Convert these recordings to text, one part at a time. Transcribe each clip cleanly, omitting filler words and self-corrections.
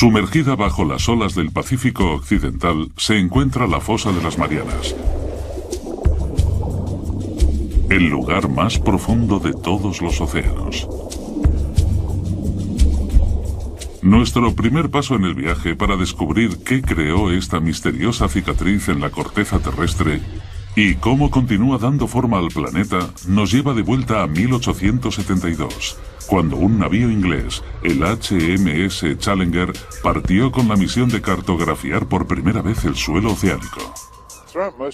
Sumergida bajo las olas del Pacífico Occidental se encuentra la Fosa de las Marianas, el lugar más profundo de todos los océanos. Nuestro primer paso en el viaje para descubrir qué creó esta misteriosa cicatriz en la corteza terrestre y cómo continúa dando forma al planeta nos lleva de vuelta a 1872, cuando un navío inglés, el HMS Challenger, partió con la misión de cartografiar por primera vez el suelo oceánico.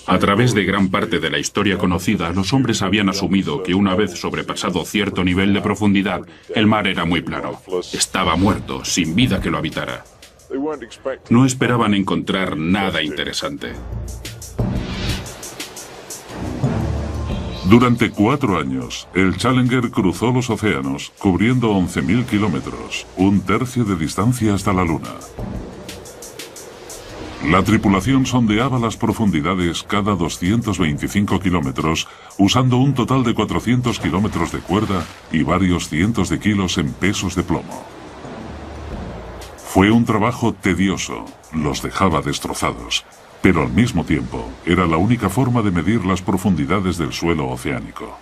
A través de gran parte de la historia conocida, los hombres habían asumido que una vez sobrepasado cierto nivel de profundidad, el mar era muy plano. Estaba muerto, sin vida que lo habitara. No esperaban encontrar nada interesante. Durante 4 años, el Challenger cruzó los océanos, cubriendo 11.000 kilómetros, un tercio de distancia hasta la Luna. La tripulación sondeaba las profundidades cada 225 kilómetros, usando un total de 400 kilómetros de cuerda y varios cientos de kilos en pesos de plomo. Fue un trabajo tedioso, los dejaba destrozados, pero al mismo tiempo era la única forma de medir las profundidades del suelo oceánico.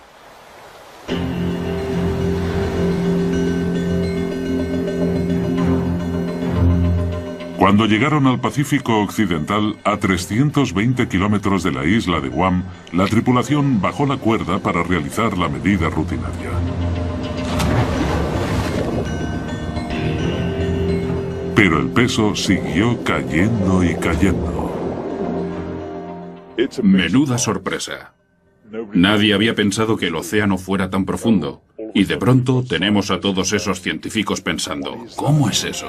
Cuando llegaron al Pacífico Occidental, a 320 kilómetros de la isla de Guam, la tripulación bajó la cuerda para realizar la medida rutinaria. Pero el peso siguió cayendo y cayendo. Menuda sorpresa. Nadie había pensado que el océano fuera tan profundo. Y de pronto tenemos a todos esos científicos pensando, ¿cómo es eso?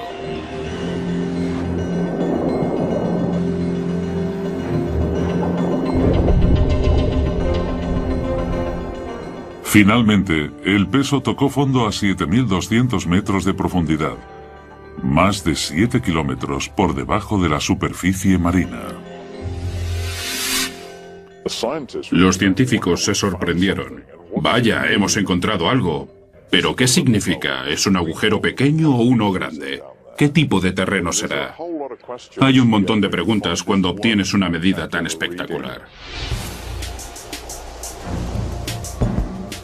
Finalmente, el peso tocó fondo a 7.200 metros de profundidad, más de 7 kilómetros por debajo de la superficie marina. Los científicos se sorprendieron. Vaya, hemos encontrado algo. ¿Pero qué significa? ¿Es un agujero pequeño o uno grande? ¿Qué tipo de terreno será? Hay un montón de preguntas cuando obtienes una medida tan espectacular.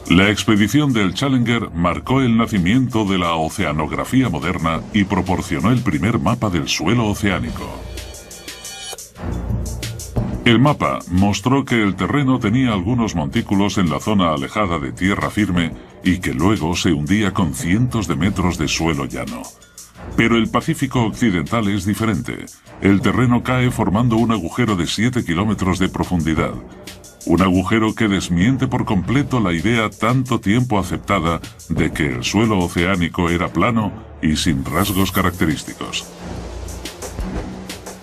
La expedición del Challenger marcó el nacimiento de la oceanografía moderna y proporcionó el primer mapa del suelo oceánico. El mapa mostró que el terreno tenía algunos montículos en la zona alejada de tierra firme y que luego se hundía con cientos de metros de suelo llano. Pero el Pacífico Occidental es diferente. El terreno cae formando un agujero de 7 kilómetros de profundidad. Un agujero que desmiente por completo la idea tanto tiempo aceptada de que el suelo oceánico era plano y sin rasgos característicos.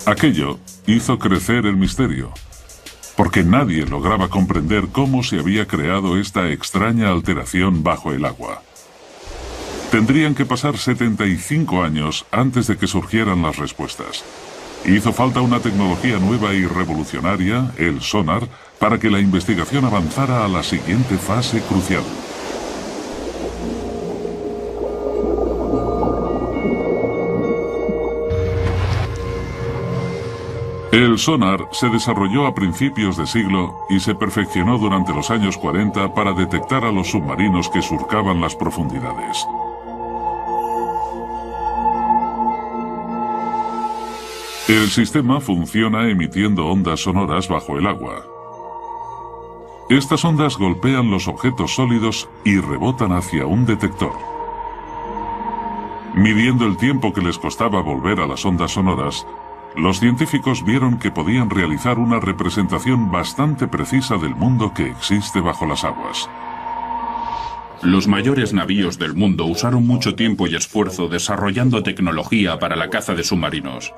Aquello hizo crecer el misterio, porque nadie lograba comprender cómo se había creado esta extraña alteración bajo el agua. Tendrían que pasar 75 años antes de que surgieran las respuestas. Hizo falta una tecnología nueva y revolucionaria, el sonar, para que la investigación avanzara a la siguiente fase crucial. El sonar se desarrolló a principios de siglo y se perfeccionó durante los años 40 para detectar a los submarinos que surcaban las profundidades. El sistema funciona emitiendo ondas sonoras bajo el agua. Estas ondas golpean los objetos sólidos y rebotan hacia un detector. Midiendo el tiempo que les costaba volver a las ondas sonoras, los científicos vieron que podían realizar una representación bastante precisa del mundo que existe bajo las aguas. Los mayores navíos del mundo usaron mucho tiempo y esfuerzo desarrollando tecnología para la caza de submarinos.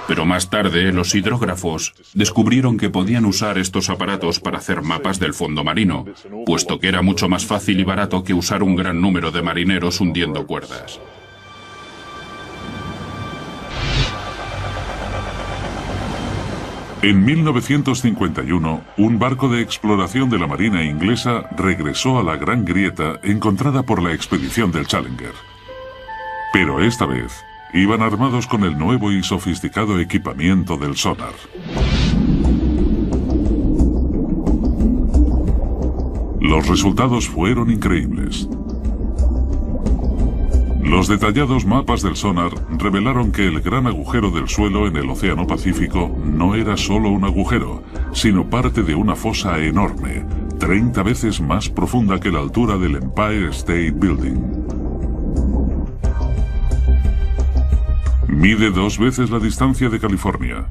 Pero más tarde, los hidrógrafos descubrieron que podían usar estos aparatos para hacer mapas del fondo marino, puesto que era mucho más fácil y barato que usar un gran número de marineros hundiendo cuerdas. En 1951, un barco de exploración de la Marina inglesa regresó a la Gran Grieta encontrada por la expedición del Challenger. Pero esta vez, iban armados con el nuevo y sofisticado equipamiento del sonar. Los resultados fueron increíbles. Los detallados mapas del sonar revelaron que el gran agujero del suelo en el Océano Pacífico no era solo un agujero, sino parte de una fosa enorme, 30 veces más profunda que la altura del Empire State Building. Mide 2 veces la distancia de California,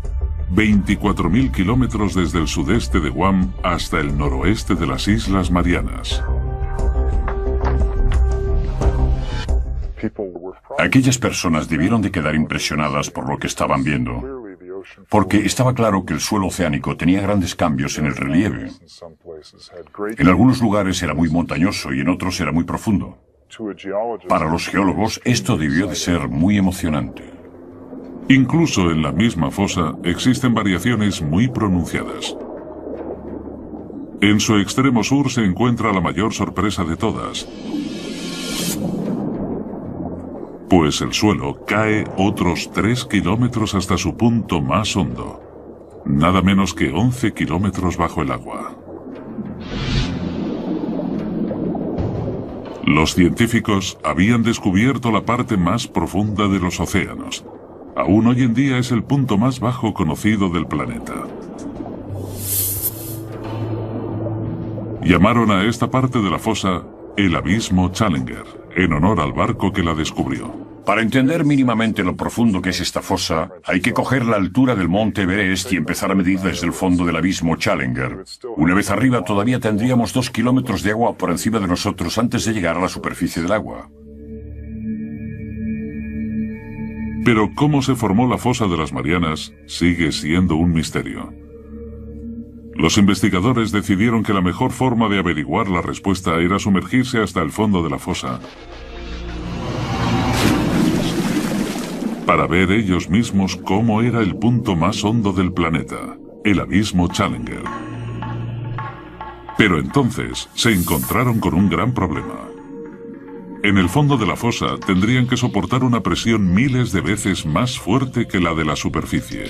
24.000 kilómetros desde el sudeste de Guam hasta el noroeste de las Islas Marianas. Aquellas personas debieron de quedar impresionadas por lo que estaban viendo, porque estaba claro que el suelo oceánico tenía grandes cambios en el relieve. En algunos lugares era muy montañoso y en otros era muy profundo. Para los geólogos esto debió de ser muy emocionante. Incluso en la misma fosa existen variaciones muy pronunciadas. En su extremo sur se encuentra la mayor sorpresa de todas, pues el suelo cae otros 3 kilómetros hasta su punto más hondo, nada menos que 11 kilómetros bajo el agua. Los científicos habían descubierto la parte más profunda de los océanos. Aún hoy en día es el punto más bajo conocido del planeta. Llamaron a esta parte de la fosa el Abismo Challenger, en honor al barco que la descubrió. Para entender mínimamente lo profundo que es esta fosa, hay que coger la altura del monte Everest y empezar a medir desde el fondo del Abismo Challenger. Una vez arriba todavía tendríamos 2 kilómetros de agua por encima de nosotros antes de llegar a la superficie del agua. Pero cómo se formó la fosa de las Marianas sigue siendo un misterio. Los investigadores decidieron que la mejor forma de averiguar la respuesta era sumergirse hasta el fondo de la fosa para ver ellos mismos cómo era el punto más hondo del planeta, el Abismo Challenger. Pero entonces se encontraron con un gran problema. En el fondo de la fosa tendrían que soportar una presión miles de veces más fuerte que la de la superficie,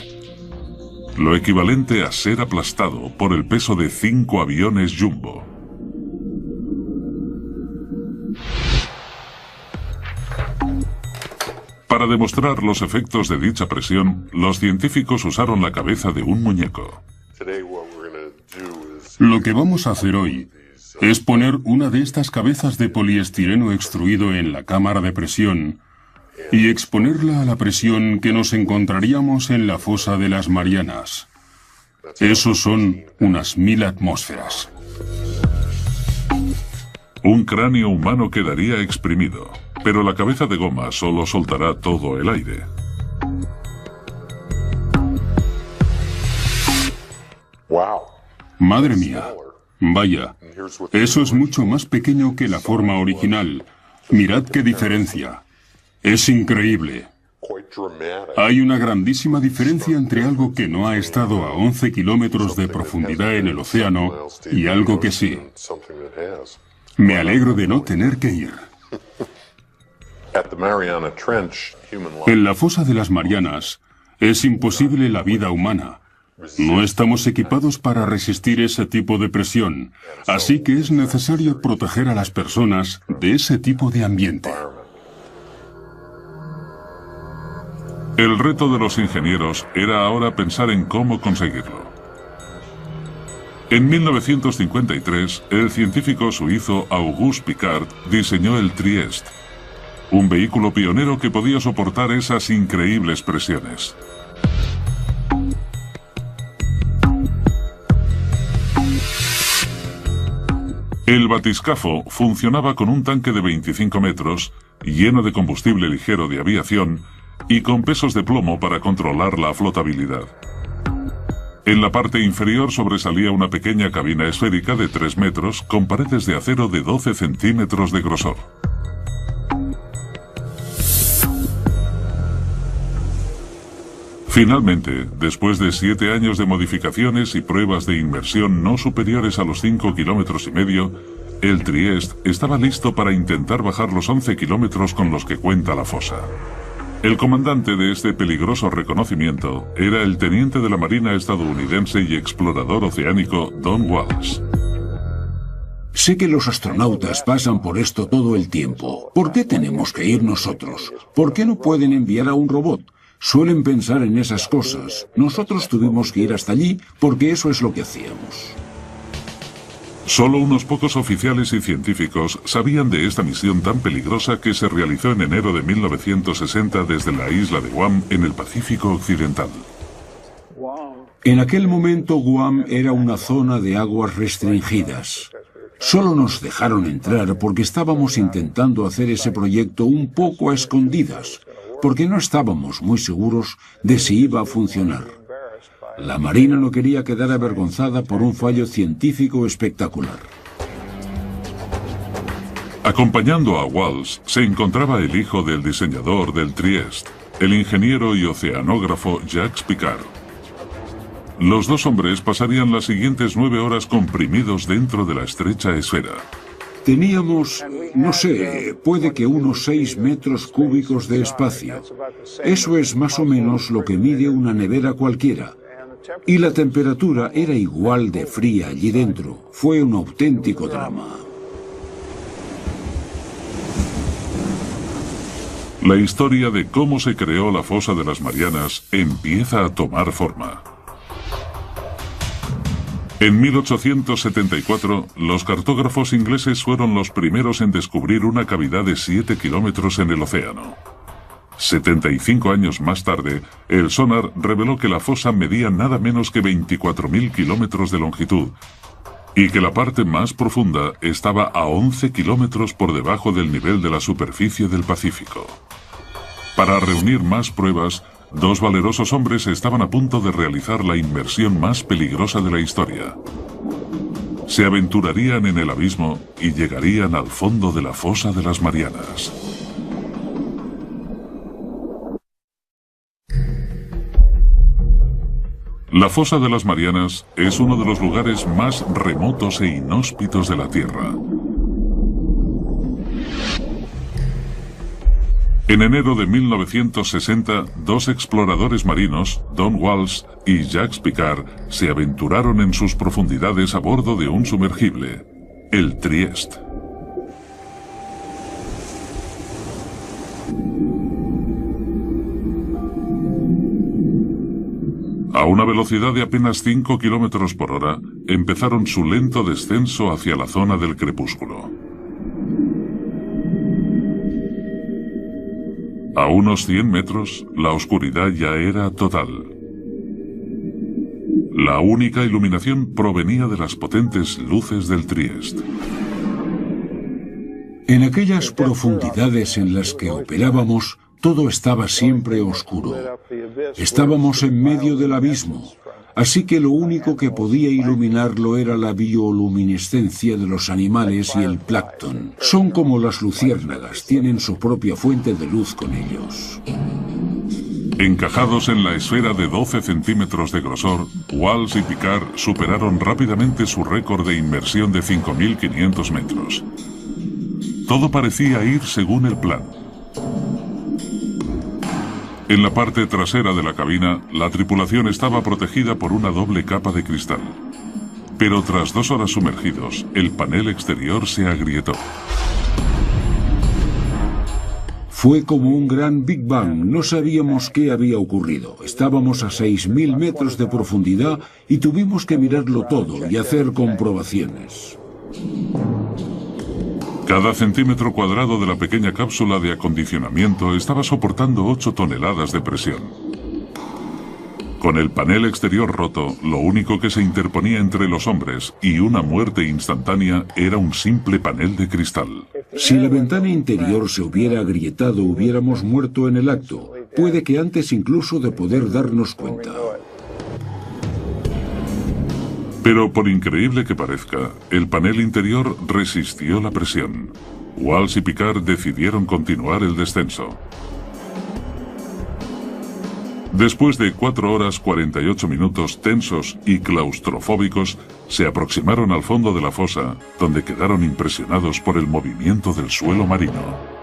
lo equivalente a ser aplastado por el peso de 5 aviones Jumbo. Para demostrar los efectos de dicha presión, los científicos usaron la cabeza de un muñeco. Lo que vamos a hacer hoy es poner una de estas cabezas de poliestireno extruido en la cámara de presión y exponerla a la presión que nos encontraríamos en la fosa de las Marianas. Eso son unas 1000 atmósferas. Un cráneo humano quedaría exprimido, pero la cabeza de goma solo soltará todo el aire. Madre mía. Vaya, eso es mucho más pequeño que la forma original. Mirad qué diferencia. Es increíble. Hay una grandísima diferencia entre algo que no ha estado a 11 kilómetros de profundidad en el océano y algo que sí. Me alegro de no tener que ir. En la fosa de las Marianas es imposible la vida humana. No estamos equipados para resistir ese tipo de presión, así que es necesario proteger a las personas de ese tipo de ambiente. El reto de los ingenieros era ahora pensar en cómo conseguirlo. En 1953, el científico suizo Auguste Piccard diseñó el Trieste, un vehículo pionero que podía soportar esas increíbles presiones. El batiscafo funcionaba con un tanque de 25 metros, lleno de combustible ligero de aviación y con pesos de plomo para controlar la flotabilidad. En la parte inferior sobresalía una pequeña cabina esférica de 3 metros con paredes de acero de 12 centímetros de grosor. Finalmente, después de 7 años de modificaciones y pruebas de inmersión no superiores a los 5,5 kilómetros, el Trieste estaba listo para intentar bajar los 11 kilómetros con los que cuenta la fosa. El comandante de este peligroso reconocimiento era el teniente de la Marina estadounidense y explorador oceánico Don Walsh. Sé que los astronautas pasan por esto todo el tiempo. ¿Por qué tenemos que ir nosotros? ¿Por qué no pueden enviar a un robot? Suelen pensar en esas cosas. Nosotros tuvimos que ir hasta allí porque eso es lo que hacíamos. Solo unos pocos oficiales y científicos sabían de esta misión tan peligrosa que se realizó en enero de 1960 desde la isla de Guam en el Pacífico Occidental. En aquel momento Guam era una zona de aguas restringidas. Solo nos dejaron entrar porque estábamos intentando hacer ese proyecto un poco a escondidas, porque no estábamos muy seguros de si iba a funcionar. La Marina no quería quedar avergonzada por un fallo científico espectacular. Acompañando a Walsh se encontraba el hijo del diseñador del Trieste, el ingeniero y oceanógrafo Jacques Piccard. Los dos hombres pasarían las siguientes 9 horas comprimidos dentro de la estrecha esfera. Teníamos, no sé, puede que unos 6 metros cúbicos de espacio. Eso es más o menos lo que mide una nevera cualquiera. Y la temperatura era igual de fría allí dentro. Fue un auténtico drama. La historia de cómo se creó la fosa de las Marianas empieza a tomar forma. En 1874, los cartógrafos ingleses fueron los primeros en descubrir una cavidad de 7 kilómetros en el océano. 75 años más tarde, el sonar reveló que la fosa medía nada menos que 24.000 kilómetros de longitud y que la parte más profunda estaba a 11 kilómetros por debajo del nivel de la superficie del Pacífico. Para reunir más pruebas, 2 valerosos hombres estaban a punto de realizar la inmersión más peligrosa de la historia. Se aventurarían en el abismo y llegarían al fondo de la fosa de las Marianas. La fosa de las Marianas es uno de los lugares más remotos e inhóspitos de la Tierra. En enero de 1960, 2 exploradores marinos, Don Walsh y Jacques Piccard, se aventuraron en sus profundidades a bordo de un sumergible, el Trieste. A una velocidad de apenas 5 kilómetros por hora, empezaron su lento descenso hacia la zona del crepúsculo. A unos 100 metros, la oscuridad ya era total. La única iluminación provenía de las potentes luces del Trieste. En aquellas profundidades en las que operábamos, todo estaba siempre oscuro. Estábamos en medio del abismo, así que lo único que podía iluminarlo era la bioluminiscencia de los animales y el plancton. Son como las luciérnagas, tienen su propia fuente de luz con ellos. Encajados en la esfera de 12 centímetros de grosor, Walsh y Piccard superaron rápidamente su récord de inmersión de 5.500 metros. Todo parecía ir según el plan. En la parte trasera de la cabina, la tripulación estaba protegida por una doble capa de cristal. Pero tras 2 horas sumergidos, el panel exterior se agrietó. Fue como un gran Big Bang, no sabíamos qué había ocurrido. Estábamos a 6.000 metros de profundidad y tuvimos que mirarlo todo y hacer comprobaciones. Cada centímetro cuadrado de la pequeña cápsula de acondicionamiento estaba soportando 8 toneladas de presión. Con el panel exterior roto, lo único que se interponía entre los hombres y una muerte instantánea era un simple panel de cristal. Si la ventana interior se hubiera agrietado, hubiéramos muerto en el acto. Puede que antes incluso de poder darnos cuenta. Pero por increíble que parezca, el panel interior resistió la presión. Walsh y Piccard decidieron continuar el descenso. Después de 4 horas 48 minutos tensos y claustrofóbicos, se aproximaron al fondo de la fosa, donde quedaron impresionados por el movimiento del suelo marino.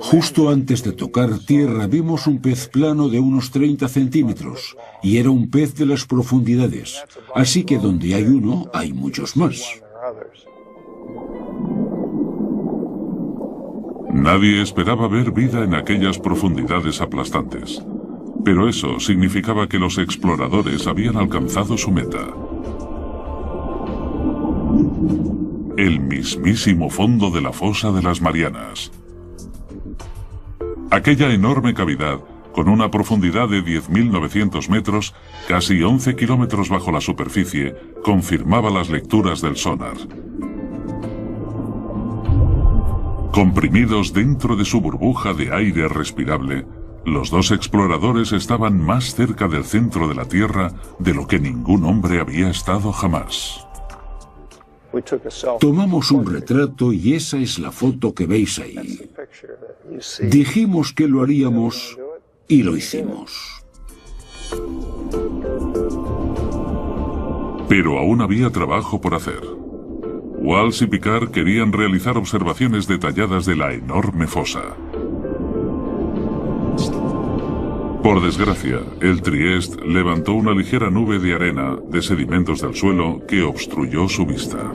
Justo antes de tocar tierra vimos un pez plano de unos 30 centímetros, y era un pez de las profundidades, así que donde hay uno, hay muchos más. Nadie esperaba ver vida en aquellas profundidades aplastantes, pero eso significaba que los exploradores habían alcanzado su meta. El mismísimo fondo de la fosa de las Marianas. Aquella enorme cavidad, con una profundidad de 10.900 metros, casi 11 kilómetros bajo la superficie, confirmaba las lecturas del sonar. Comprimidos dentro de su burbuja de aire respirable, los dos exploradores estaban más cerca del centro de la Tierra de lo que ningún hombre había estado jamás. Tomamos un retrato y esa es la foto que veis ahí. Dijimos que lo haríamos y lo hicimos. Pero aún había trabajo por hacer. Walsh y Picard querían realizar observaciones detalladas de la enorme fosa. Por desgracia, el Trieste levantó una ligera nube de arena de sedimentos del suelo que obstruyó su vista.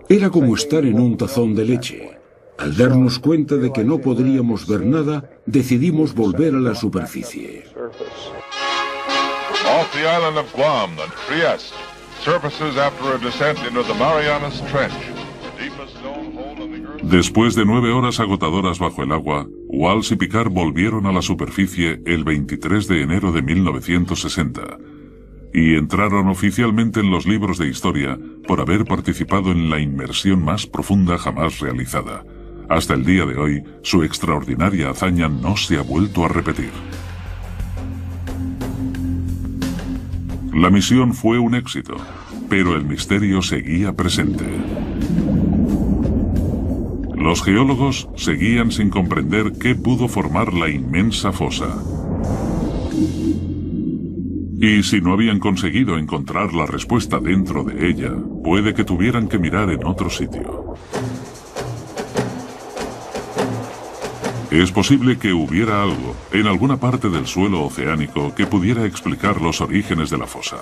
Era como estar en un tazón de leche. Al darnos cuenta de que no podríamos ver nada, decidimos volver a la superficie. Off the island of Guam, the Trieste surfaces after a descent into the Marianas Trench. Después de 9 horas agotadoras bajo el agua, Walsh y Picard volvieron a la superficie el 23 de enero de 1960 y entraron oficialmente en los libros de historia por haber participado en la inmersión más profunda jamás realizada. Hasta el día de hoy, su extraordinaria hazaña no se ha vuelto a repetir. La misión fue un éxito, pero el misterio seguía presente. Los geólogos seguían sin comprender qué pudo formar la inmensa fosa. Y si no habían conseguido encontrar la respuesta dentro de ella, puede que tuvieran que mirar en otro sitio. Es posible que hubiera algo en alguna parte del suelo oceánico que pudiera explicar los orígenes de la fosa.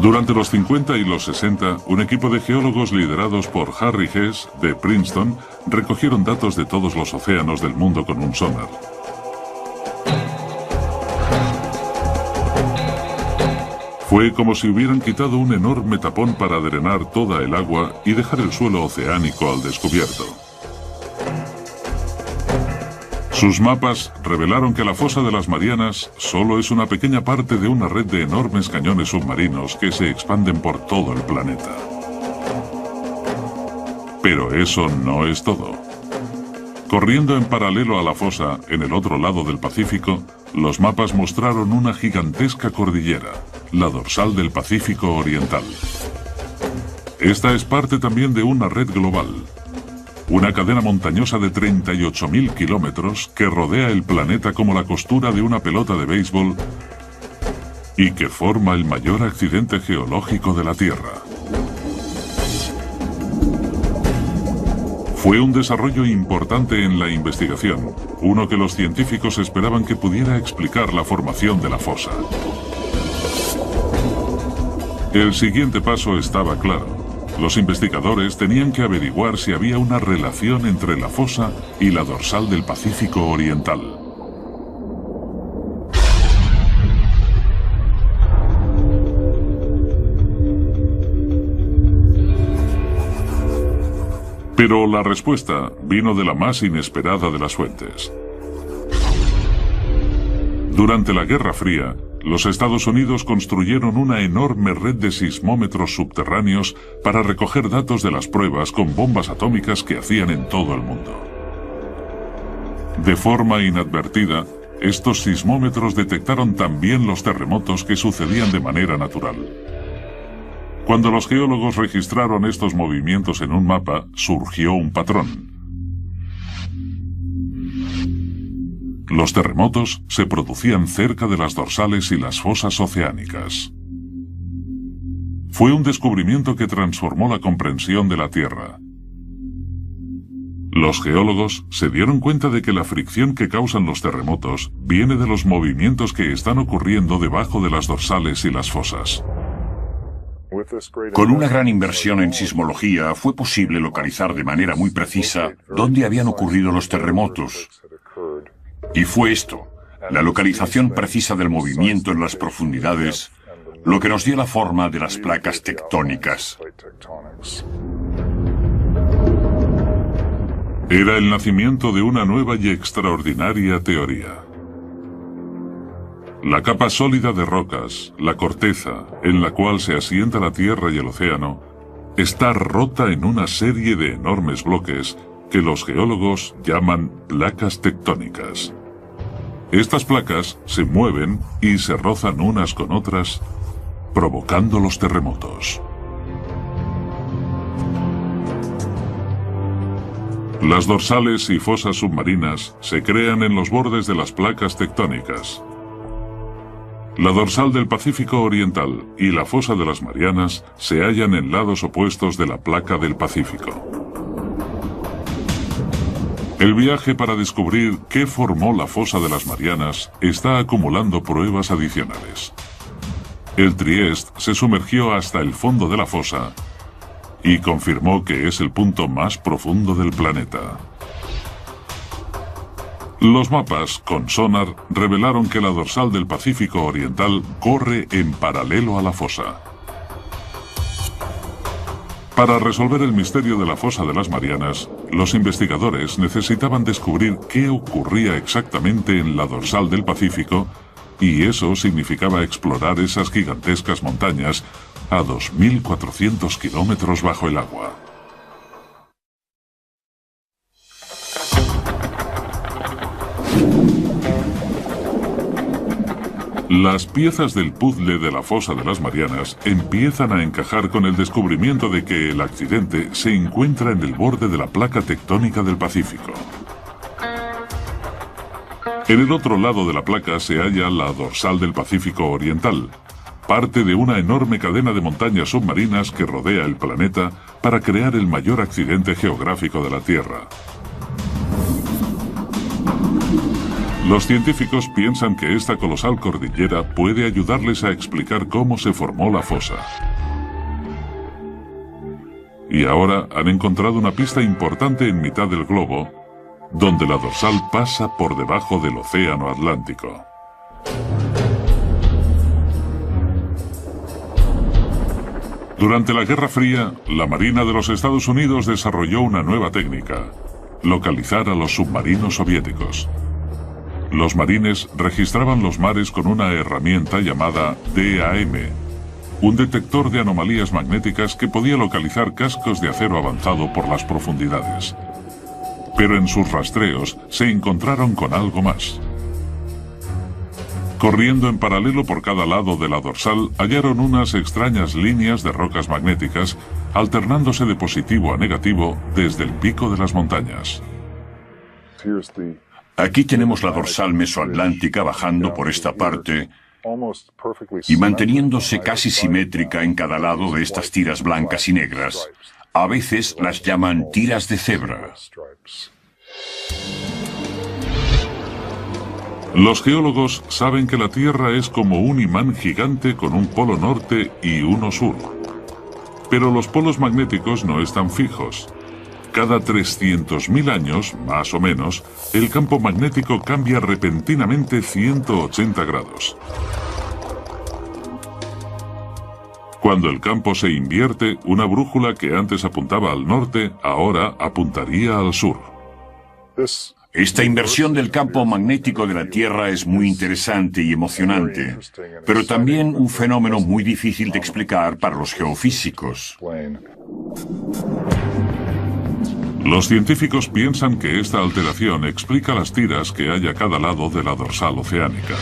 Durante los 50 y los 60, un equipo de geólogos liderados por Harry Hess, de Princeton, recogieron datos de todos los océanos del mundo con un sonar. Fue como si hubieran quitado un enorme tapón para drenar toda el agua y dejar el suelo oceánico al descubierto. Sus mapas revelaron que la fosa de las Marianas solo es una pequeña parte de una red de enormes cañones submarinos que se expanden por todo el planeta. Pero eso no es todo. Corriendo en paralelo a la fosa, en el otro lado del Pacífico, los mapas mostraron una gigantesca cordillera, la dorsal del Pacífico Oriental. Esta es parte también de una red global. Una cadena montañosa de 38.000 kilómetros que rodea el planeta como la costura de una pelota de béisbol y que forma el mayor accidente geológico de la Tierra. Fue un desarrollo importante en la investigación, uno que los científicos esperaban que pudiera explicar la formación de la fosa. El siguiente paso estaba claro. Los investigadores tenían que averiguar si había una relación entre la fosa y la dorsal del Pacífico Oriental. Pero la respuesta vino de la más inesperada de las fuentes. Durante la Guerra Fría, los Estados Unidos construyeron una enorme red de sismómetros subterráneos para recoger datos de las pruebas con bombas atómicas que hacían en todo el mundo. De forma inadvertida, estos sismómetros detectaron también los terremotos que sucedían de manera natural. Cuando los geólogos registraron estos movimientos en un mapa, surgió un patrón. Los terremotos se producían cerca de las dorsales y las fosas oceánicas. Fue un descubrimiento que transformó la comprensión de la Tierra. Los geólogos se dieron cuenta de que la fricción que causan los terremotos viene de los movimientos que están ocurriendo debajo de las dorsales y las fosas. Con una gran inversión en sismología fue posible localizar de manera muy precisa dónde habían ocurrido los terremotos. Y fue esto, la localización precisa del movimiento en las profundidades, lo que nos dio la forma de las placas tectónicas. Era el nacimiento de una nueva y extraordinaria teoría. La capa sólida de rocas, la corteza, en la cual se asienta la Tierra y el océano, está rota en una serie de enormes bloques que los geólogos llaman placas tectónicas. Estas placas se mueven y se rozan unas con otras, provocando los terremotos. Las dorsales y fosas submarinas se crean en los bordes de las placas tectónicas. La dorsal del Pacífico Oriental y la fosa de las Marianas se hallan en lados opuestos de la placa del Pacífico. El viaje para descubrir qué formó la fosa de las Marianas está acumulando pruebas adicionales. El Trieste se sumergió hasta el fondo de la fosa y confirmó que es el punto más profundo del planeta. Los mapas con sonar revelaron que la dorsal del Pacífico Oriental corre en paralelo a la fosa. Para resolver el misterio de la fosa de las Marianas, los investigadores necesitaban descubrir qué ocurría exactamente en la dorsal del Pacífico, y eso significaba explorar esas gigantescas montañas a 2.400 kilómetros bajo el agua. Las piezas del puzzle de la fosa de las Marianas empiezan a encajar con el descubrimiento de que el accidente se encuentra en el borde de la placa tectónica del Pacífico. En el otro lado de la placa se halla la dorsal del Pacífico Oriental, parte de una enorme cadena de montañas submarinas que rodea el planeta para crear el mayor accidente geográfico de la Tierra. Los científicos piensan que esta colosal cordillera puede ayudarles a explicar cómo se formó la fosa. Y ahora han encontrado una pista importante en mitad del globo, donde la dorsal pasa por debajo del Océano Atlántico. Durante la Guerra Fría, la Marina de los Estados Unidos desarrolló una nueva técnica: localizar a los submarinos soviéticos. Los marines registraban los mares con una herramienta llamada DAM, un detector de anomalías magnéticas que podía localizar cascos de acero avanzado por las profundidades. Pero en sus rastreos se encontraron con algo más. Corriendo en paralelo por cada lado de la dorsal, hallaron unas extrañas líneas de rocas magnéticas, alternándose de positivo a negativo desde el pico de las montañas. Aquí tenemos la dorsal mesoatlántica bajando por esta parte y manteniéndose casi simétrica en cada lado de estas tiras blancas y negras. A veces las llaman tiras de cebra. Los geólogos saben que la Tierra es como un imán gigante con un polo norte y uno sur. Pero los polos magnéticos no están fijos. Cada 300.000 años, más o menos, el campo magnético cambia repentinamente 180 grados. Cuando el campo se invierte, una brújula que antes apuntaba al norte, ahora apuntaría al sur. Esta inversión del campo magnético de la Tierra es muy interesante y emocionante, pero también un fenómeno muy difícil de explicar para los geofísicos. Los científicos piensan que esta alteración explica las tiras que hay a cada lado de la dorsal oceánica.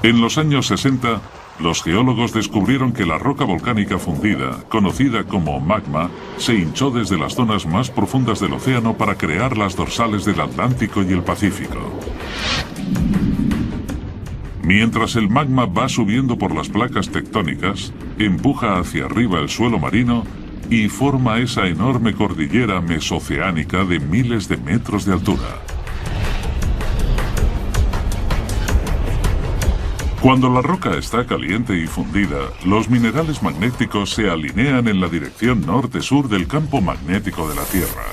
En los años 60, los geólogos descubrieron que la roca volcánica fundida, conocida como magma, se hinchó desde las zonas más profundas del océano para crear las dorsales del Atlántico y el Pacífico. Mientras el magma va subiendo por las placas tectónicas, empuja hacia arriba el suelo marino y forma esa enorme cordillera mesoceánica de miles de metros de altura. Cuando la roca está caliente y fundida, los minerales magnéticos se alinean en la dirección norte-sur del campo magnético de la Tierra.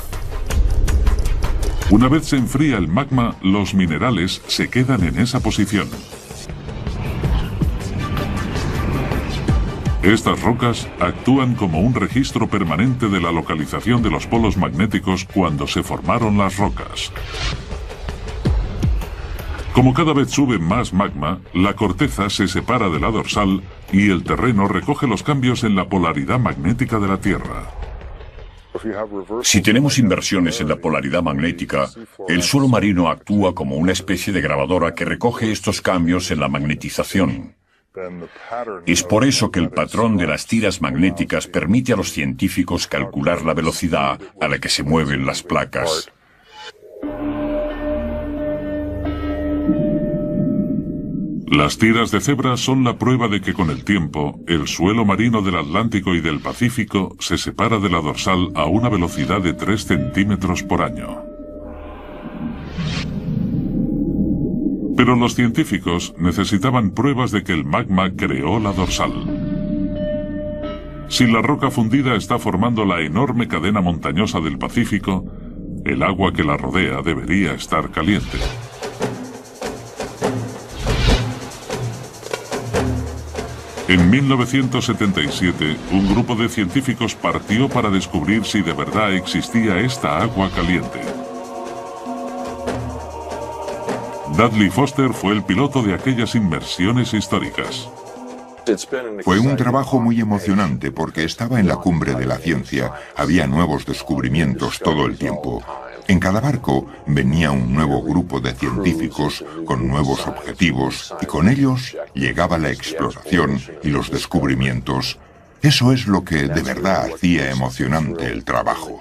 Una vez se enfría el magma, los minerales se quedan en esa posición. Estas rocas actúan como un registro permanente de la localización de los polos magnéticos cuando se formaron las rocas. Como cada vez sube más magma, la corteza se separa de la dorsal y el terreno recoge los cambios en la polaridad magnética de la Tierra. Si tenemos inversiones en la polaridad magnética, el suelo marino actúa como una especie de grabadora que recoge estos cambios en la magnetización. Es por eso que el patrón de las tiras magnéticas permite a los científicos calcular la velocidad a la que se mueven las placas. Las tiras de cebra son la prueba de que con el tiempo, el suelo marino del Atlántico y del Pacífico se separa de la dorsal a una velocidad de 3 centímetros por año. Pero los científicos necesitaban pruebas de que el magma creó la dorsal. Si la roca fundida está formando la enorme cadena montañosa del Pacífico, el agua que la rodea debería estar caliente. En 1977, un grupo de científicos partió para descubrir si de verdad existía esta agua caliente. Dudley Foster fue el piloto de aquellas inmersiones históricas. Fue un trabajo muy emocionante porque estaba en la cumbre de la ciencia, había nuevos descubrimientos todo el tiempo. En cada barco venía un nuevo grupo de científicos con nuevos objetivos y con ellos llegaba la exploración y los descubrimientos. Eso es lo que de verdad hacía emocionante el trabajo.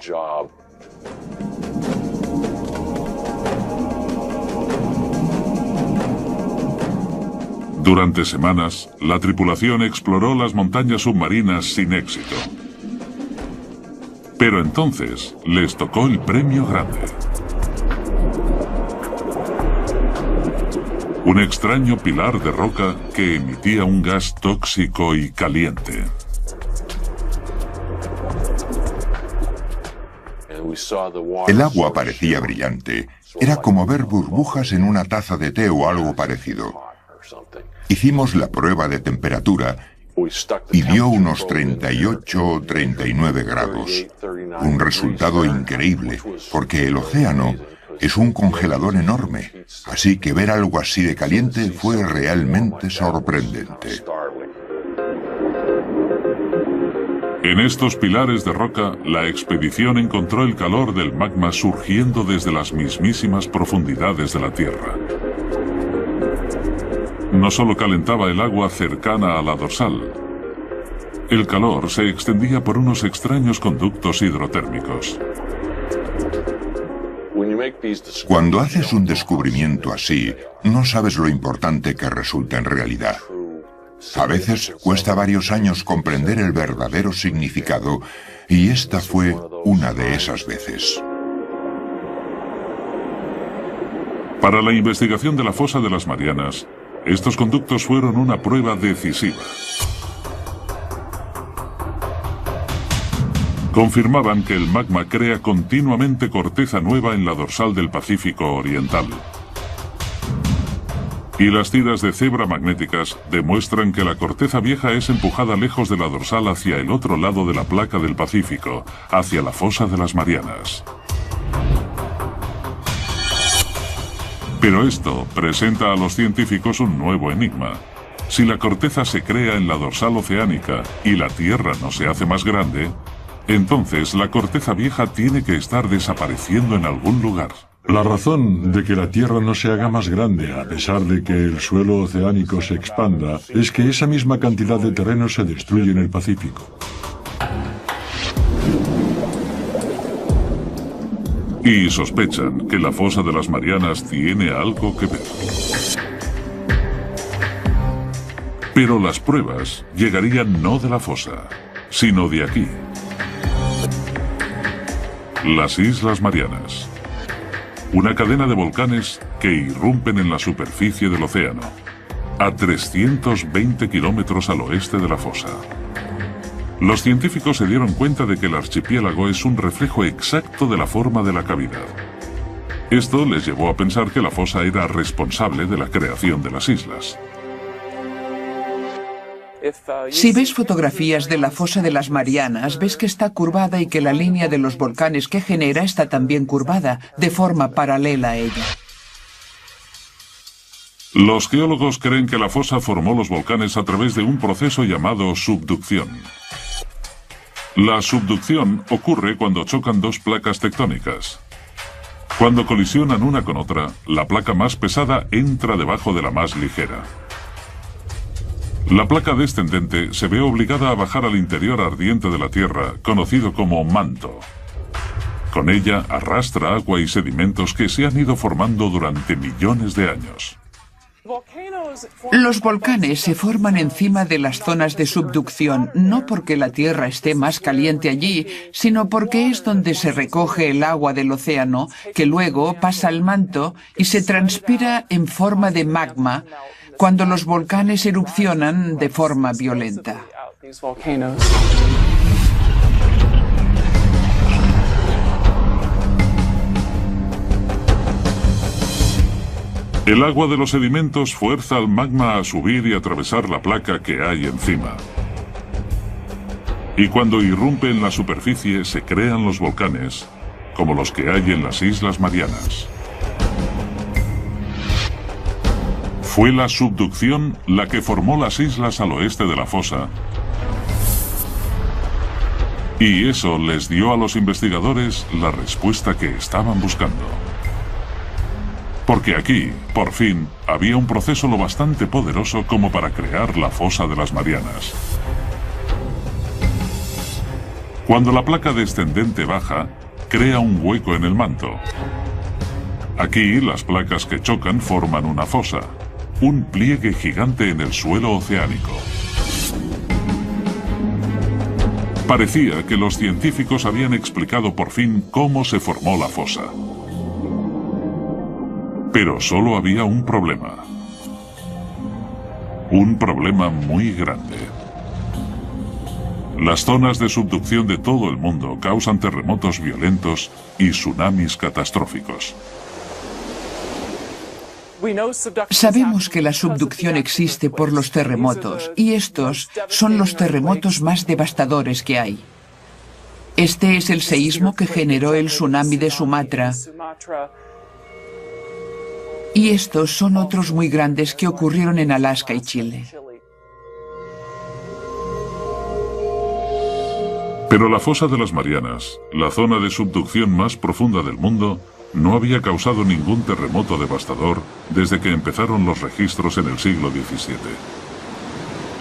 Durante semanas, la tripulación exploró las montañas submarinas sin éxito. Pero entonces les tocó el premio grande. Un extraño pilar de roca que emitía un gas tóxico y caliente. El agua parecía brillante. Era como ver burbujas en una taza de té o algo parecido. Hicimos la prueba de temperatura y dio unos 38 o 39 grados. Un resultado increíble, porque el océano es un congelador enorme, así que ver algo así de caliente fue realmente sorprendente. En estos pilares de roca, la expedición encontró el calor del magma surgiendo desde las mismísimas profundidades de la Tierra. No solo calentaba el agua cercana a la dorsal. El calor se extendía por unos extraños conductos hidrotérmicos. Cuando haces un descubrimiento así, no sabes lo importante que resulta en realidad. A veces cuesta varios años comprender el verdadero significado, y esta fue una de esas veces. Para la investigación de la fosa de las Marianas, estos conductos fueron una prueba decisiva. Confirmaban que el magma crea continuamente corteza nueva en la dorsal del Pacífico Oriental. Y las tiras de cebra magnéticas demuestran que la corteza vieja es empujada lejos de la dorsal hacia el otro lado de la placa del Pacífico, hacia la fosa de las Marianas. Pero esto presenta a los científicos un nuevo enigma. Si la corteza se crea en la dorsal oceánica y la Tierra no se hace más grande, entonces la corteza vieja tiene que estar desapareciendo en algún lugar. La razón de que la Tierra no se haga más grande, a pesar de que el suelo oceánico se expanda, es que esa misma cantidad de terreno se destruye en el Pacífico. Y sospechan que la fosa de las Marianas tiene algo que ver. Pero las pruebas llegarían no de la fosa, sino de aquí. Las Islas Marianas. Una cadena de volcanes que irrumpen en la superficie del océano, a 320 kilómetros al oeste de la fosa. Los científicos se dieron cuenta de que el archipiélago es un reflejo exacto de la forma de la cavidad. Esto les llevó a pensar que la fosa era responsable de la creación de las islas. Si ves fotografías de la fosa de las Marianas, ves que está curvada y que la línea de los volcanes que genera está también curvada, de forma paralela a ella. Los geólogos creen que la fosa formó los volcanes a través de un proceso llamado subducción. La subducción ocurre cuando chocan dos placas tectónicas. Cuando colisionan una con otra, la placa más pesada entra debajo de la más ligera. La placa descendente se ve obligada a bajar al interior ardiente de la Tierra, conocido como manto. Con ella arrastra agua y sedimentos que se han ido formando durante millones de años. Los volcanes se forman encima de las zonas de subducción, no porque la Tierra esté más caliente allí, sino porque es donde se recoge el agua del océano, que luego pasa al manto y se transpira en forma de magma, cuando los volcanes erupcionan de forma violenta. El agua de los sedimentos fuerza al magma a subir y atravesar la placa que hay encima. Y cuando irrumpe en la superficie se crean los volcanes, como los que hay en las Islas Marianas. Fue la subducción la que formó las islas al oeste de la fosa, y eso les dio a los investigadores la respuesta que estaban buscando. Porque aquí, por fin, había un proceso lo bastante poderoso como para crear la fosa de las Marianas. Cuando la placa descendente baja, crea un hueco en el manto. Aquí, las placas que chocan forman una fosa, un pliegue gigante en el suelo oceánico. Parecía que los científicos habían explicado por fin cómo se formó la fosa. Pero solo había un problema. Un problema muy grande. Las zonas de subducción de todo el mundo causan terremotos violentos y tsunamis catastróficos. Sabemos que la subducción existe por los terremotos, y estos son los terremotos más devastadores que hay. Este es el seísmo que generó el tsunami de Sumatra. Y estos son otros muy grandes que ocurrieron en Alaska y Chile. Pero la fosa de las Marianas, la zona de subducción más profunda del mundo, no había causado ningún terremoto devastador desde que empezaron los registros en el siglo XVII.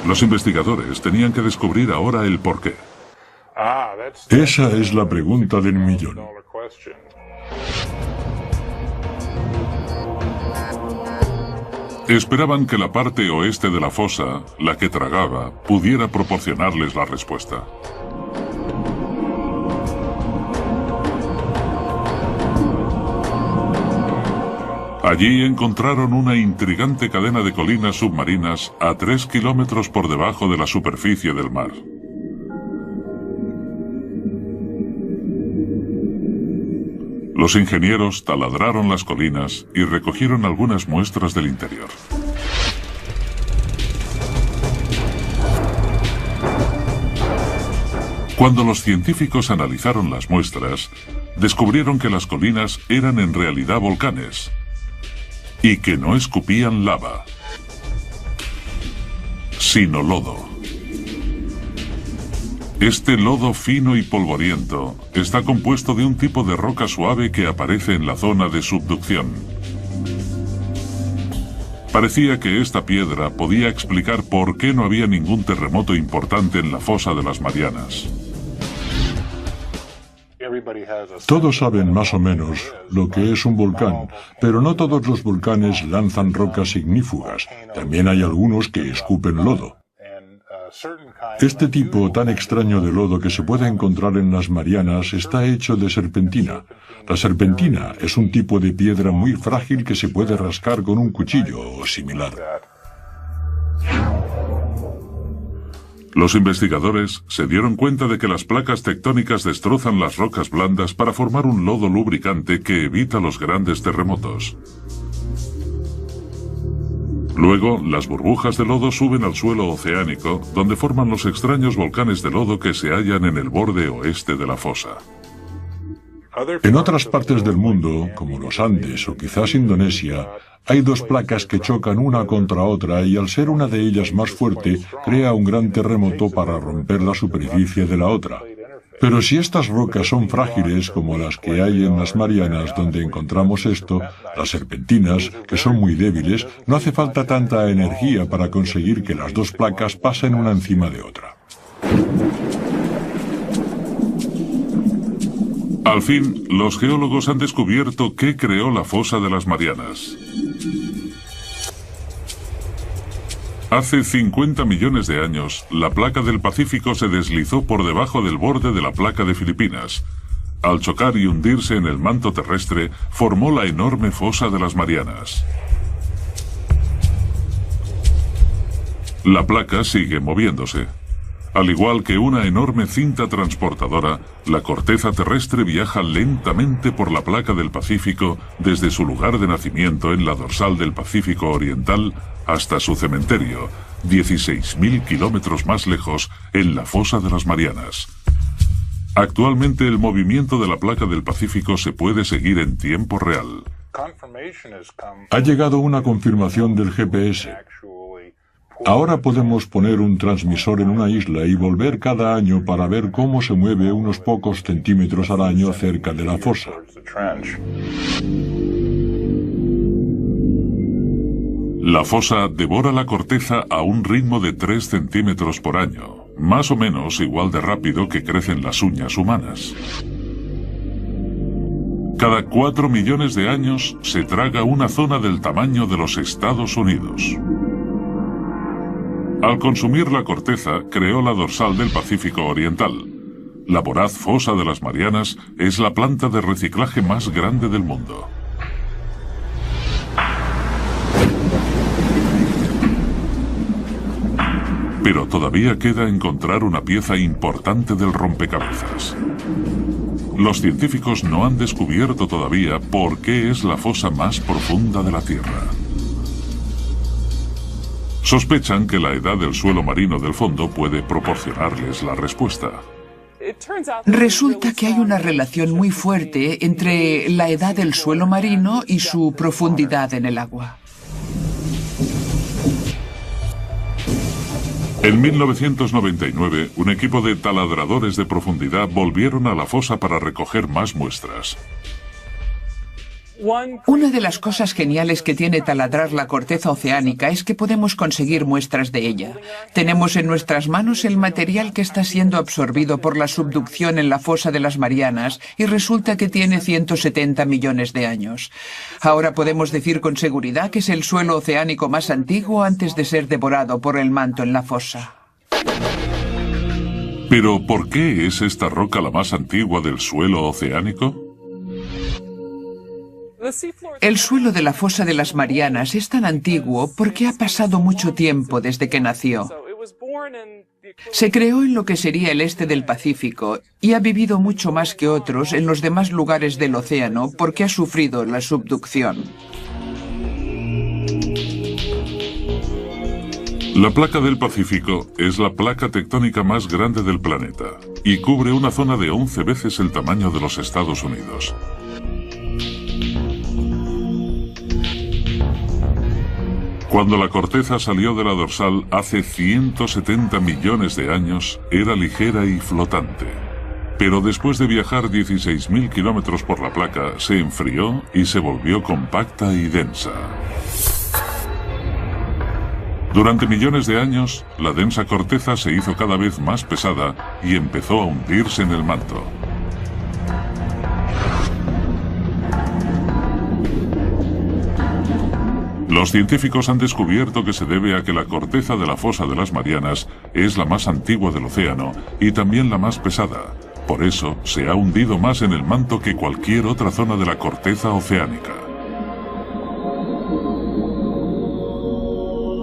Los investigadores tenían que descubrir ahora el porqué. Esa es la pregunta del millón. Esperaban que la parte oeste de la fosa, la que tragaba, pudiera proporcionarles la respuesta. Allí encontraron una intrigante cadena de colinas submarinas a 3 kilómetros por debajo de la superficie del mar. Los ingenieros taladraron las colinas y recogieron algunas muestras del interior. Cuando los científicos analizaron las muestras, descubrieron que las colinas eran en realidad volcanes y que no escupían lava, sino lodo. Este lodo fino y polvoriento está compuesto de un tipo de roca suave que aparece en la zona de subducción. Parecía que esta piedra podía explicar por qué no había ningún terremoto importante en la fosa de las Marianas. Todos saben más o menos lo que es un volcán, pero no todos los volcanes lanzan rocas ignífugas. También hay algunos que escupen lodo. Este tipo tan extraño de lodo que se puede encontrar en las Marianas está hecho de serpentina. La serpentina es un tipo de piedra muy frágil que se puede rascar con un cuchillo o similar. Los investigadores se dieron cuenta de que las placas tectónicas destrozan las rocas blandas para formar un lodo lubricante que evita los grandes terremotos. Luego, las burbujas de lodo suben al suelo oceánico, donde forman los extraños volcanes de lodo que se hallan en el borde oeste de la fosa. En otras partes del mundo, como los Andes o quizás Indonesia, hay dos placas que chocan una contra otra y al ser una de ellas más fuerte, crea un gran terremoto para romper la superficie de la otra. Pero si estas rocas son frágiles, como las que hay en las Marianas donde encontramos esto, las serpentinas, que son muy débiles, no hace falta tanta energía para conseguir que las dos placas pasen una encima de otra. Al fin, los geólogos han descubierto qué creó la fosa de las Marianas. Hace 50 millones de años, la placa del Pacífico se deslizó por debajo del borde de la placa de Filipinas. Al chocar y hundirse en el manto terrestre, formó la enorme fosa de las Marianas. La placa sigue moviéndose. Al igual que una enorme cinta transportadora, la corteza terrestre viaja lentamente por la placa del Pacífico desde su lugar de nacimiento en la dorsal del Pacífico Oriental hasta su cementerio, 16.000 kilómetros más lejos, en la fosa de las Marianas. Actualmente el movimiento de la placa del Pacífico se puede seguir en tiempo real. Ha llegado una confirmación del GPS. Ahora podemos poner un transmisor en una isla y volver cada año para ver cómo se mueve unos pocos centímetros al año cerca de la fosa. La fosa devora la corteza a un ritmo de 3 centímetros por año, más o menos igual de rápido que crecen las uñas humanas. Cada 4 millones de años se traga una zona del tamaño de los Estados Unidos. Al consumir la corteza, creó la dorsal del Pacífico Oriental. La voraz fosa de las Marianas es la planta de reciclaje más grande del mundo. Pero todavía queda encontrar una pieza importante del rompecabezas. Los científicos no han descubierto todavía por qué es la fosa más profunda de la Tierra. Sospechan que la edad del suelo marino del fondo puede proporcionarles la respuesta. Resulta que hay una relación muy fuerte entre la edad del suelo marino y su profundidad en el agua. En 1999, un equipo de taladradores de profundidad volvieron a la fosa para recoger más muestras. Una de las cosas geniales que tiene taladrar la corteza oceánica es que podemos conseguir muestras de ella. Tenemos en nuestras manos el material que está siendo absorbido por la subducción en la fosa de las Marianas y resulta que tiene 170 millones de años. Ahora podemos decir con seguridad que es el suelo oceánico más antiguo antes de ser devorado por el manto en la fosa. ¿Pero por qué es esta roca la más antigua del suelo oceánico? El suelo de la fosa de las Marianas es tan antiguo porque ha pasado mucho tiempo desde que nació. Se creó en lo que sería el este del Pacífico y ha vivido mucho más que otros en los demás lugares del océano porque ha sufrido la subducción. La placa del Pacífico es la placa tectónica más grande del planeta y cubre una zona de 11 veces el tamaño de los Estados Unidos. Cuando la corteza salió de la dorsal hace 170 millones de años, era ligera y flotante. Pero después de viajar 16.000 kilómetros por la placa, se enfrió y se volvió compacta y densa. Durante millones de años, la densa corteza se hizo cada vez más pesada y empezó a hundirse en el manto. Los científicos han descubierto que se debe a que la corteza de la fosa de las Marianas es la más antigua del océano y también la más pesada. Por eso se ha hundido más en el manto que cualquier otra zona de la corteza oceánica.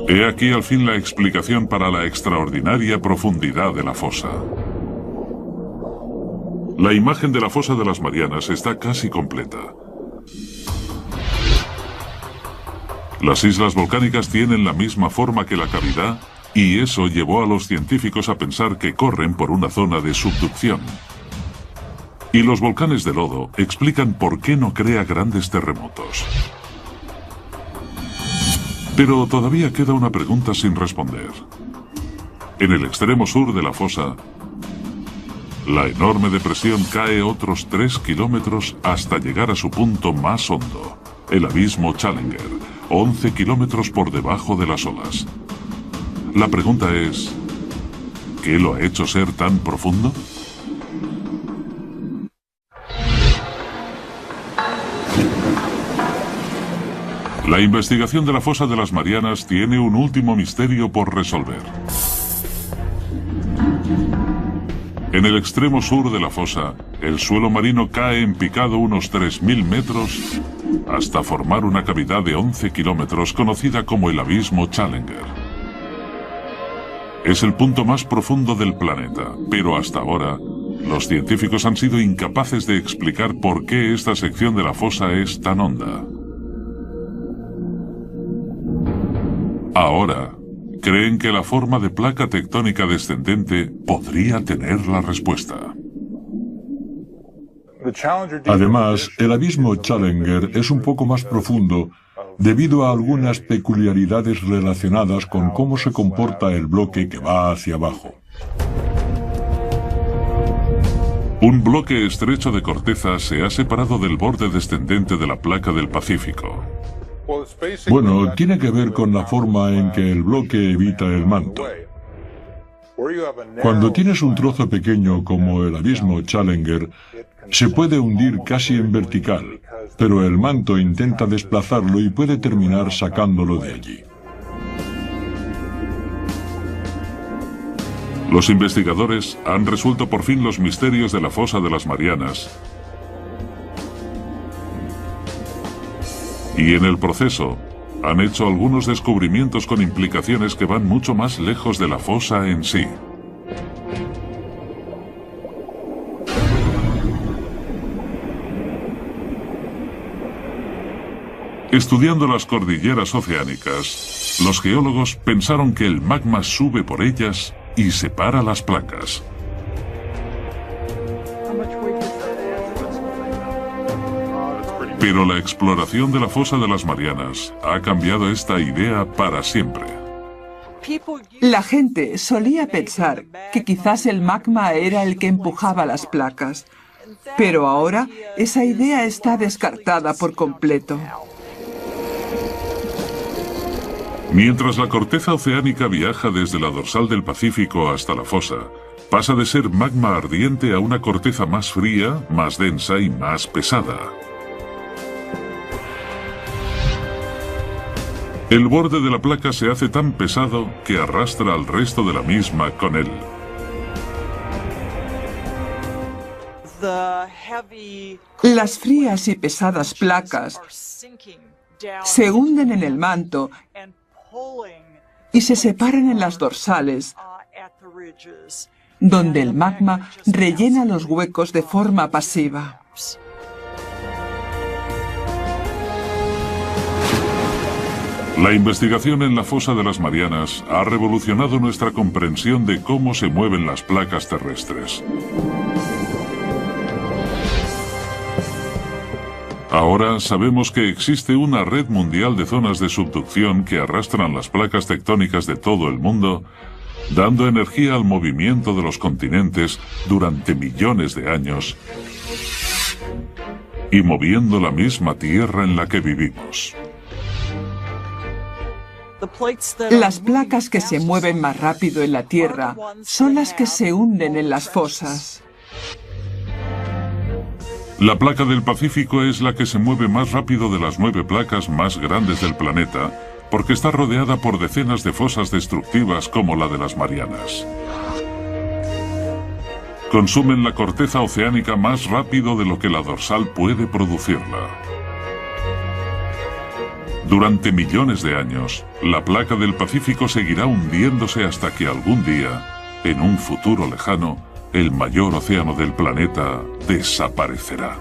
He aquí al fin la explicación para la extraordinaria profundidad de la fosa. La imagen de la fosa de las Marianas está casi completa. Las islas volcánicas tienen la misma forma que la cavidad y eso llevó a los científicos a pensar que corren por una zona de subducción. Y los volcanes de lodo explican por qué no crea grandes terremotos. Pero todavía queda una pregunta sin responder. En el extremo sur de la fosa, la enorme depresión cae otros 3 kilómetros hasta llegar a su punto más hondo, el abismo Challenger, 11 kilómetros por debajo de las olas. La pregunta es, ¿qué lo ha hecho ser tan profundo? La investigación de la fosa de las Marianas tiene un último misterio por resolver. En el extremo sur de la fosa, el suelo marino cae en picado unos 3.000 metros hasta formar una cavidad de 11 kilómetros conocida como el abismo Challenger. Es el punto más profundo del planeta, pero hasta ahora los científicos han sido incapaces de explicar por qué esta sección de la fosa es tan honda. Ahora, creen que la forma de placa tectónica descendente podría tener la respuesta. Además, el abismo Challenger es un poco más profundo debido a algunas peculiaridades relacionadas con cómo se comporta el bloque que va hacia abajo. Un bloque estrecho de corteza se ha separado del borde descendente de la placa del Pacífico. Bueno, tiene que ver con la forma en que el bloque evita el manto. Cuando tienes un trozo pequeño como el abismo Challenger, se puede hundir casi en vertical, pero el manto intenta desplazarlo y puede terminar sacándolo de allí. Los investigadores han resuelto por fin los misterios de la fosa de las Marianas. Y en el proceso, han hecho algunos descubrimientos con implicaciones que van mucho más lejos de la fosa en sí. Estudiando las cordilleras oceánicas, los geólogos pensaron que el magma sube por ellas y separa las placas. Pero la exploración de la fosa de las Marianas ha cambiado esta idea para siempre. La gente solía pensar que quizás el magma era el que empujaba las placas, pero ahora esa idea está descartada por completo. Mientras la corteza oceánica viaja desde la dorsal del Pacífico hasta la fosa, pasa de ser magma ardiente a una corteza más fría, más densa y más pesada. El borde de la placa se hace tan pesado que arrastra al resto de la misma con él. Las frías y pesadas placas se hunden en el manto y se separan en las dorsales, donde el magma rellena los huecos de forma pasiva. La investigación en la fosa de las Marianas ha revolucionado nuestra comprensión de cómo se mueven las placas terrestres. Ahora sabemos que existe una red mundial de zonas de subducción que arrastran las placas tectónicas de todo el mundo, dando energía al movimiento de los continentes durante millones de años y moviendo la misma tierra en la que vivimos. Las placas que se mueven más rápido en la Tierra son las que se hunden en las fosas. La placa del Pacífico es la que se mueve más rápido de las 9 placas más grandes del planeta, porque está rodeada por decenas de fosas destructivas como la de las Marianas. Consumen la corteza oceánica más rápido de lo que la dorsal puede producirla. Durante millones de años, la placa del Pacífico seguirá hundiéndose hasta que algún día, en un futuro lejano, el mayor océano del planeta desaparecerá.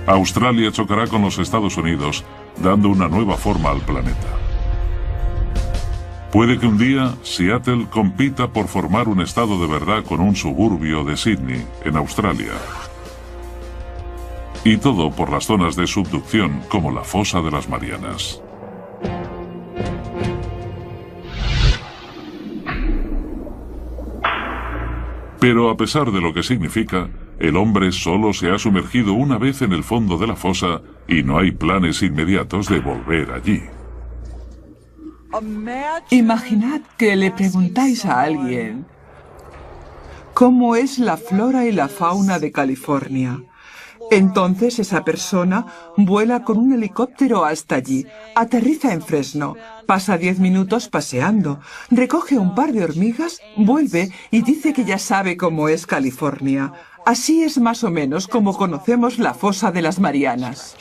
Australia chocará con los Estados Unidos, dando una nueva forma al planeta. Puede que un día Seattle compita por formar un estado de verdad con un suburbio de Sydney, en Australia. Y todo por las zonas de subducción como la fosa de las Marianas. Pero a pesar de lo que significa, el hombre solo se ha sumergido una vez en el fondo de la fosa y no hay planes inmediatos de volver allí. Imaginad que le preguntáis a alguien ¿cómo es la flora y la fauna de California? Entonces esa persona vuela con un helicóptero hasta allí, aterriza en Fresno, pasa 10 minutos paseando, recoge un par de hormigas, vuelve y dice que ya sabe cómo es California. Así es más o menos como conocemos la fosa de las Marianas.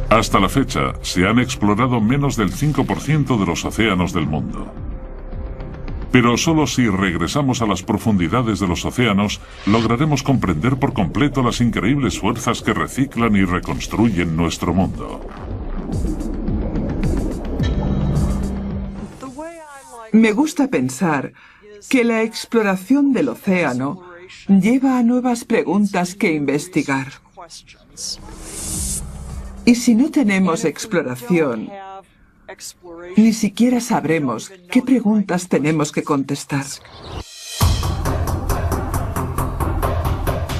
Hasta la fecha, se han explorado menos del 5% de los océanos del mundo. Pero solo si regresamos a las profundidades de los océanos, lograremos comprender por completo las increíbles fuerzas que reciclan y reconstruyen nuestro mundo. Me gusta pensar que la exploración del océano lleva a nuevas preguntas que investigar. Y si no tenemos exploración, ni siquiera sabremos qué preguntas tenemos que contestar.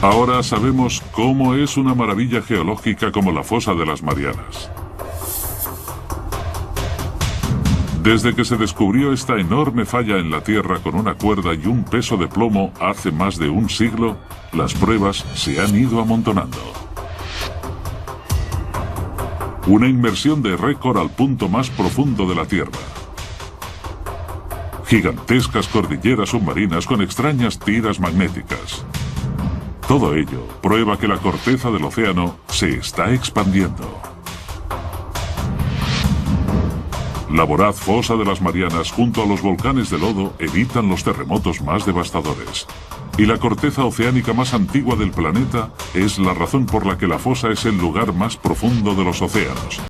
Ahora sabemos cómo es una maravilla geológica como la fosa de las Marianas. Desde que se descubrió esta enorme falla en la Tierra con una cuerda y un peso de plomo hace más de un siglo, las pruebas se han ido amontonando. Una inmersión de récord al punto más profundo de la Tierra. Gigantescas cordilleras submarinas con extrañas tiras magnéticas. Todo ello prueba que la corteza del océano se está expandiendo. La voraz fosa de las Marianas junto a los volcanes de lodo evitan los terremotos más devastadores. Y la corteza oceánica más antigua del planeta es la razón por la que la fosa es el lugar más profundo de los océanos.